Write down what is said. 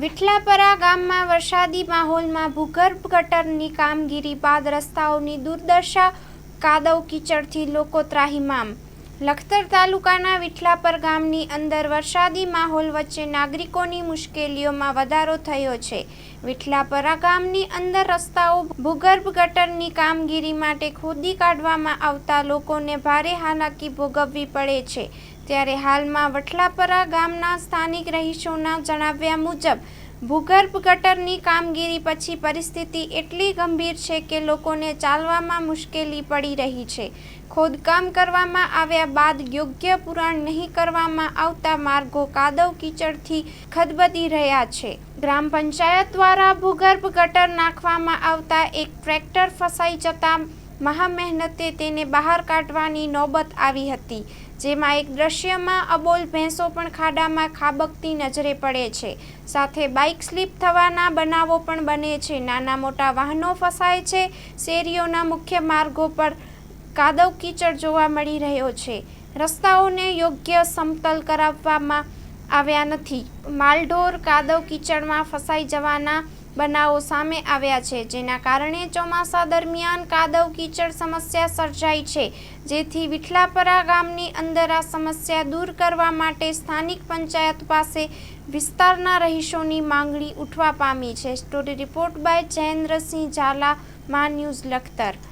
વિઠલાપરા ગામમાં વરસાદી માહોલમાં ભૂગર્ભ ગટરની કામગીરી બાદ રસ્તાઓની દુર્દશા, કાદવ કીચડથી લોકો ત્રાહિમામ. લખતર તાલુકાના વિઠલાપર ગામની અંદર વરસાદી માહોલ વચ્ચે નાગરિકોની મુશ્કેલીઓમાં વધારો થયો છે. વિઠલાપરા ગામની અંદર રસ્તાઓ ભૂગર્ભ ગટરની કામગીરી માટે ખોદી કાઢવામાં આવતા લોકોને ભારે હાલાકી ભોગવવી પડે છે. ત્યારે હાલમાં વિઠલાપરા ગામના સ્થાનિક રહીશોના જણાવ્યા મુજબ ભૂગર્ભ ગટરની કામગીરી પછી પરિસ્થિતિ એટલી ગંભીર છે કે લોકોને ચાલવામાં મુશ્કેલી પડી રહી છે. ખોદકામ કરવામાં આવ્યા બાદ યોગ્ય પુરાણ નહીં કરવામાં આવતા માર્ગો કાદવ કીચડથી ખદબદી રહ્યા છે. ગ્રામ પંચાયત દ્વારા ભૂગર્ભ ગટર નાખવામાં આવતા એક ટ્રેક્ટર ફસાઈ જતા મહા મહેનતે તેને બહાર કાઢવાની નોબત આવી હતી. જેમાં એક દ્રશ્યમાં અબોલ ભેંસો પણ ખાડામાં ખાબકતી નજરે પડે છે. સાથે બાઇક સ્લીપ થવાના બનાવો પણ બને છે. નાના મોટા વાહનો ફસાય છે. શેરીઓના મુખ્ય માર્ગો પર કાદવ કીચડ જોવા મળી રહ્યો છે. રસ્તાઓને યોગ્ય સમતલ કરાવવામાં આવ્યા નથી. માલઢોર કાદવ કીચડમાં ફસાઈ જવાના બનાવો સામે આવ્યા છે, જેના કારણે ચોમાસા દરમિયાન કાદવ કીચડ સમસ્યા સર્જાઈ છે. જેથી વિઠલાપરા ગામની અંદર આ સમસ્યા દૂર કરવા માટે સ્થાનિક પંચાયત પાસે વિસ્તારના રહીશોની માંગણી ઉઠવા પામી છે. Story report by Jayendrasinh Zala, Maa news Lakhtar.